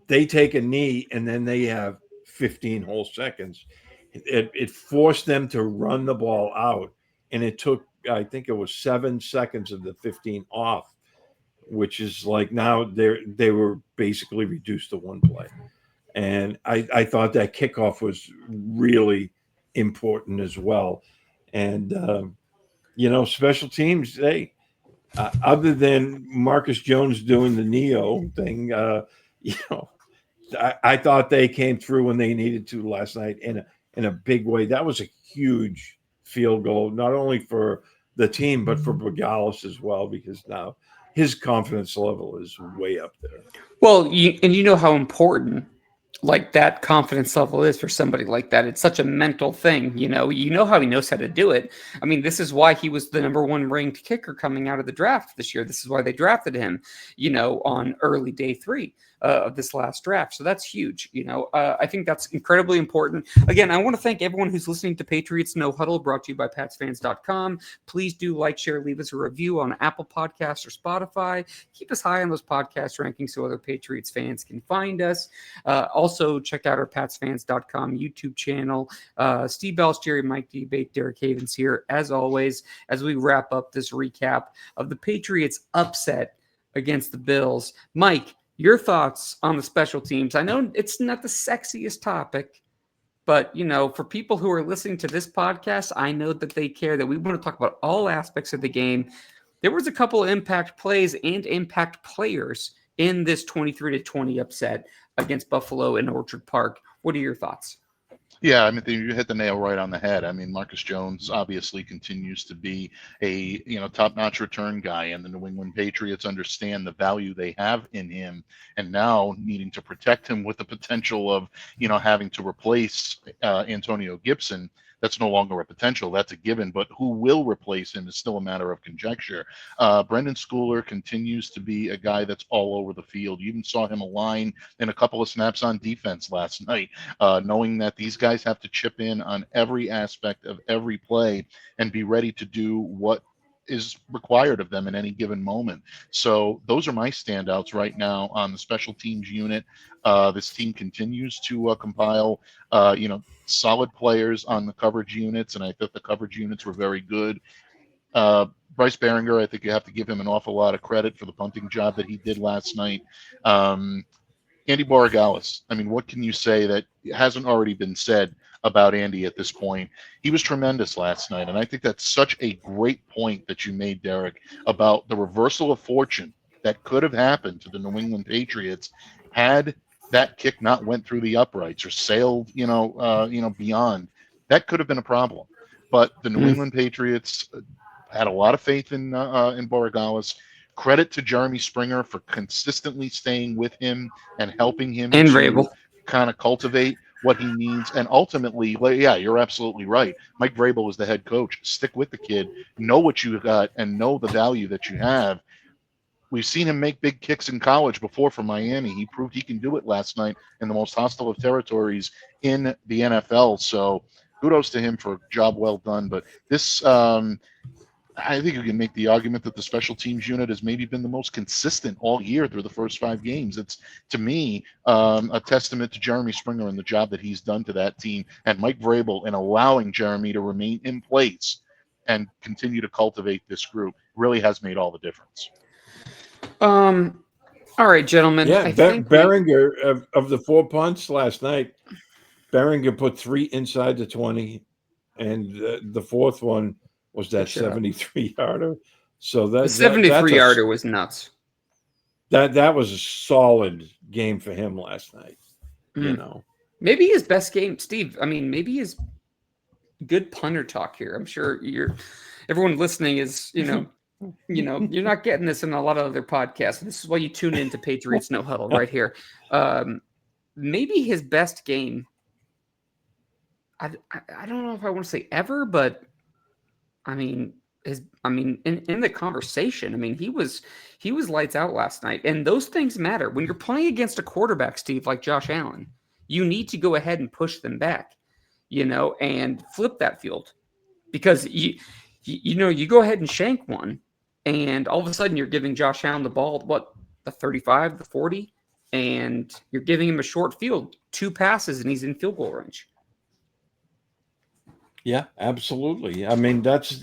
they take a knee, and then they have 15 whole seconds. It forced them to run the ball out, and it took, I think it was 7 seconds of the 15 off, which is like now they were basically reduced to one play. And I thought that kickoff was really important as well. And, special teams, other than Marcus Jones doing the Neo thing, I thought they came through when they needed to last night in a big way. That was a huge field goal, not only for the team, but for Borgalis as well, because now his confidence level is way up there. Well, you know how important like that confidence level is for somebody like that. It's such a mental thing, you know how he knows how to do it. I mean, this is why he was the number one ranked kicker coming out of the draft this year. This is why they drafted him, on early day 3 of this last draft. So that's huge. I think that's incredibly important. Again, I want to thank everyone who's listening to Patriots No Huddle, brought to you by PatsFans.com. Please do like, share, leave us a review on Apple Podcasts or Spotify. Keep us high on those podcast rankings so other Patriots fans can find us. Also, check out our PatsFans.com YouTube channel. Steve Ballstieri, Mike Debate, Derek Havens here, as always, as we wrap up this recap of the Patriots' upset against the Bills. Mike, your thoughts on the special teams? I know it's not the sexiest topic, but, for people who are listening to this podcast, I know that they care, that we want to talk about all aspects of the game. There was a couple of impact plays and impact players in this 23-20 upset against Buffalo in Orchard Park. What are your thoughts? Yeah, I mean, you hit the nail right on the head. I mean, Marcus Jones obviously continues to be a top-notch return guy, and the New England Patriots understand the value they have in him, and now needing to protect him with the potential of having to replace Antonio Gibson. That's no longer a potential. That's a given. But who will replace him is still a matter of conjecture. Brendan Schooler continues to be a guy that's all over the field. You even saw him align in a couple of snaps on defense last night, knowing that these guys have to chip in on every aspect of every play and be ready to do what is required of them in any given moment. So those are my standouts right now on the special teams unit. This team continues to compile, solid players on the coverage units, and I thought the coverage units were very good. Bryce Behringer, I think you have to give him an awful lot of credit for the punting job that he did last night. Andy Borregales, I mean, what can you say that hasn't already been said about Andy at this point? He was tremendous last night, and I think that's such a great point that you made, Derek, about the reversal of fortune that could have happened to the New England Patriots had that kick not went through the uprights or sailed, beyond. That could have been a problem. But the New England Patriots had a lot of faith in Borregales. Credit to Jeremy Springer for consistently staying with him and helping him and to Vrabel kind of cultivate what he needs. And ultimately, yeah, you're absolutely right. Mike Vrabel was the head coach. Stick with the kid, know what you got, and know the value that you have. We've seen him make big kicks in college before for Miami. He proved he can do it last night in the most hostile of territories in the NFL. So kudos to him for a job well done. But this, I think you can make the argument that the special teams unit has maybe been the most consistent all year through the first 5 games. It's, to me, a testament to Jeremy Springer and the job that he's done to that team, and Mike Vrabel in allowing Jeremy to remain in place and continue to cultivate this group really has made all the difference. All right, gentlemen. Yeah, I think Behringer, of the 4 punts last night, Behringer put 3 inside the 20, and the fourth one was that 73-yarder. So the 73-yarder was nuts. That was a solid game for him last night. Maybe his best game, Steve. I mean, maybe his good punter talk here. I'm sure everyone listening is, you're not getting this in a lot of other podcasts. This is why you tune into Patriots No Huddle right here. Maybe his best game. I don't know if I want to say ever, but I mean, in the conversation, I mean, he was lights out last night, and those things matter when you're playing against a quarterback, Steve, like Josh Allen. You need to go ahead and push them back, and flip that field, because you go ahead and shank one, and all of a sudden you're giving Josh Allen the ball at the 35, the 40, and you're giving him a short field, 2 passes, and he's in field goal range. Yeah, absolutely. I mean, that's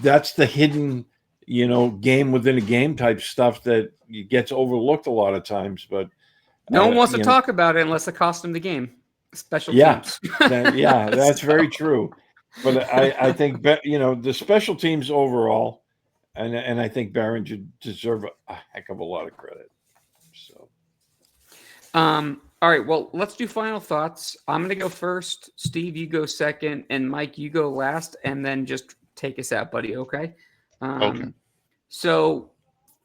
that's the hidden, game within a game type stuff that gets overlooked a lot of times. But no one wants to talk about it unless it costs them the game. Special teams. That's very true. But I think the special teams overall, and I think Behringer deserve a heck of a lot of credit. So, all right, well, let's do final thoughts. I'm going to go first. Steve, you go second. And Mike, you go last. And then just take us out, buddy, okay? Okay. So,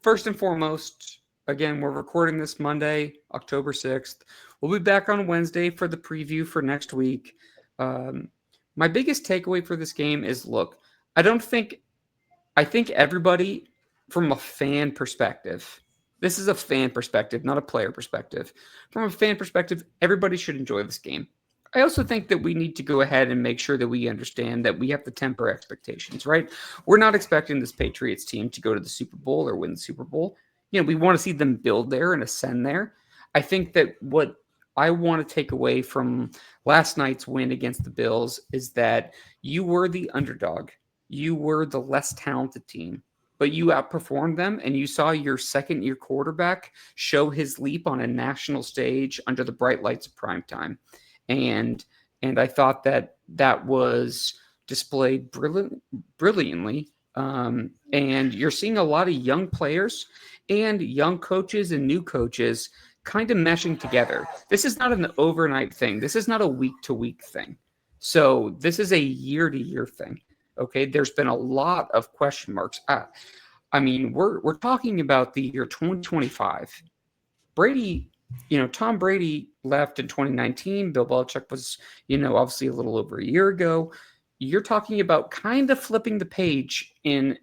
first and foremost, Again, we're recording this Monday, October 6th. We'll be back on Wednesday for the preview for next week. My biggest takeaway for this game is, look, I think everybody, from a fan perspective, this is a fan perspective, not a player perspective. From a fan perspective, everybody should enjoy this game. I also think that we need to go ahead and make sure that we understand that we have to temper expectations, right? We're not expecting this Patriots team to go to the Super Bowl or win the Super Bowl. We want to see them build there and ascend there. I think that what I want to take away from last night's win against the Bills is that you were the underdog. You were the less talented team, but you outperformed them, and you saw your second-year quarterback show his leap on a national stage under the bright lights of primetime. And I thought that was displayed brilliantly. And you're seeing a lot of young players and young coaches and new coaches kind of meshing together. This is not an overnight thing. This is not a week-to-week thing. So this is a year-to-year thing. Okay, there's been a lot of question marks. I mean, we're talking about the year 2025. Brady, Tom Brady left in 2019. Bill Belichick was, obviously a little over a year ago. You're talking about kind of flipping the page in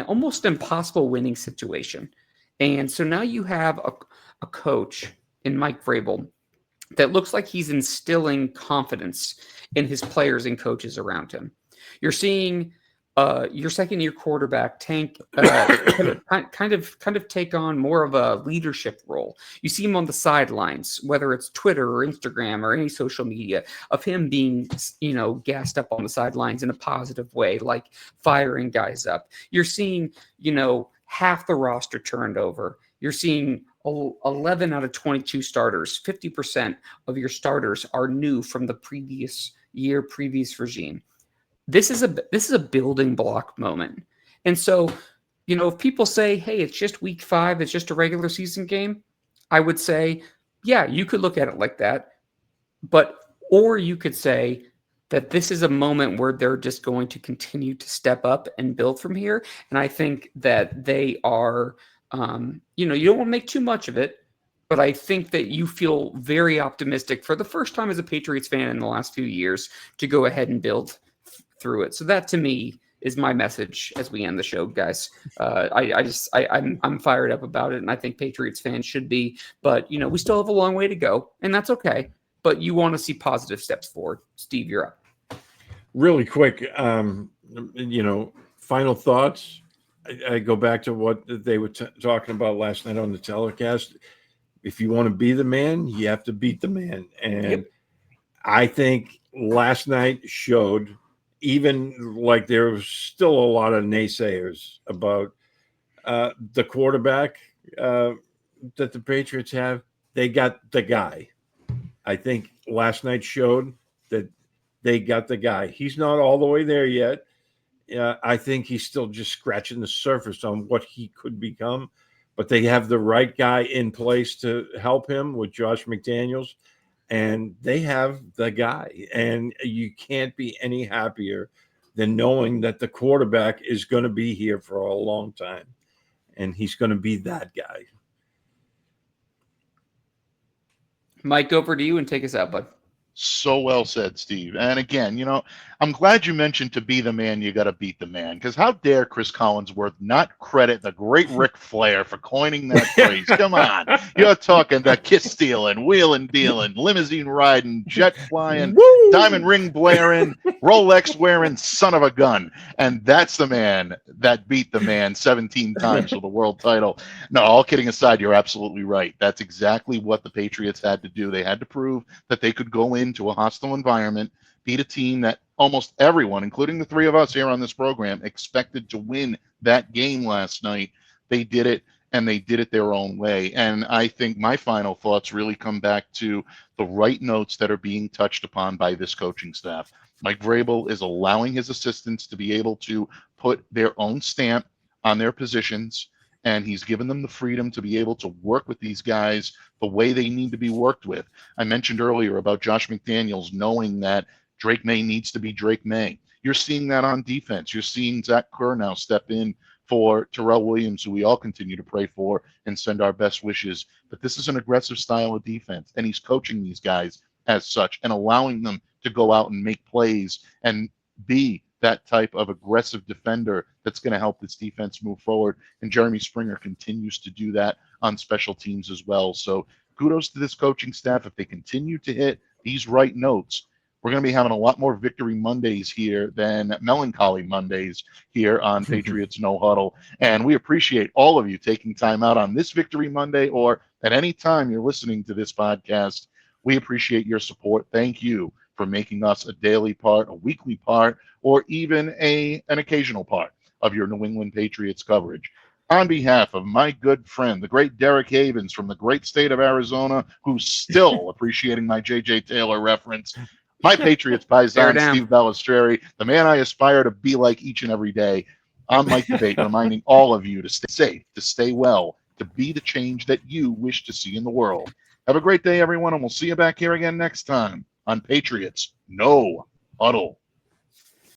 almost impossible winning situation. And so now you have a coach in Mike Vrabel that looks like he's instilling confidence in his players and coaches around him. You're seeing your second-year quarterback kind of take on more of a leadership role. You see him on the sidelines, whether it's Twitter or Instagram or any social media, of him being, gassed up on the sidelines in a positive way, like firing guys up. You're seeing, half the roster turned over. You're seeing 11 out of 22 starters. 50% of your starters are new from the previous regime. This is a building block moment. And so, if people say, hey, it's just week 5, it's just a regular season game, I would say, yeah, you could look at it like that. Or you could say that this is a moment where they're just going to continue to step up and build from here. And I think that they are, you don't want to make too much of it, but I think that you feel very optimistic for the first time as a Patriots fan in the last few years to go ahead and build through it. So that, to me, is my message as we end the show, guys. I'm fired up about it, and I think Patriots fans should be. But we still have a long way to go, and that's okay. But you want to see positive steps forward. Steve, you're up. Really quick, final thoughts. I go back to what they were talking about last night on the telecast. If you want to be the man, you have to beat the man, and I think last night showed. Even like there was still a lot of naysayers about the quarterback that the Patriots have. They got the guy. I think last night showed that they got the guy. He's not all the way there yet. I think he's still just scratching the surface on what he could become. But they have the right guy in place to help him with Josh McDaniels. And they have the guy, and you can't be any happier than knowing that the quarterback is going to be here for a long time, and he's going to be that guy. Mike, over to you and take us out, bud. So well said, Steve. And again, I'm glad you mentioned to be the man, you got to beat the man. Because how dare Chris Collinsworth not credit the great Ric Flair for coining that phrase? Come on. You're talking the kiss stealing, wheeling dealing, limousine riding, jet flying, diamond ring blaring, Rolex wearing son of a gun. And that's the man that beat the man 17 times for the world title. No, all kidding aside, you're absolutely right. That's exactly what the Patriots had to do. They had to prove that they could go into a hostile environment, beat a team that almost everyone, including the three of us here on this program, expected to win that game last night. They did it, and they did it their own way. And I think my final thoughts really come back to the right notes that are being touched upon by this coaching staff. Mike Vrabel is allowing his assistants to be able to put their own stamp on their positions, and he's given them the freedom to be able to work with these guys the way they need to be worked with. I mentioned earlier about Josh McDaniels knowing that Drake May needs to be Drake May. You're seeing that on defense. You're seeing Zach Kerr now step in for Terrell Williams, who we all continue to pray for and send our best wishes. But this is an aggressive style of defense, and he's coaching these guys as such and allowing them to go out and make plays and be that type of aggressive defender that's going to help this defense move forward. And Jeremy Springer continues to do that on special teams as well. So kudos to this coaching staff. If they continue to hit these right notes, we're going to be having a lot more Victory Mondays here than Melancholy Mondays here on Patriots No Huddle. And we appreciate all of you taking time out on this Victory Monday or at any time you're listening to this podcast. We appreciate your support. Thank you for making us a daily part, a weekly part, or even an occasional part of your New England Patriots coverage. On behalf of my good friend, the great Derek Havens from the great state of Arizona, who's still appreciating my J.J. Taylor reference, my Patriots paisan, Steve Balestrieri, the man I aspire to be like each and every day, I'm Mike Debate, reminding all of you to stay safe, to stay well, to be the change that you wish to see in the world. Have a great day, everyone, and we'll see you back here again next time on Patriots No Huddle.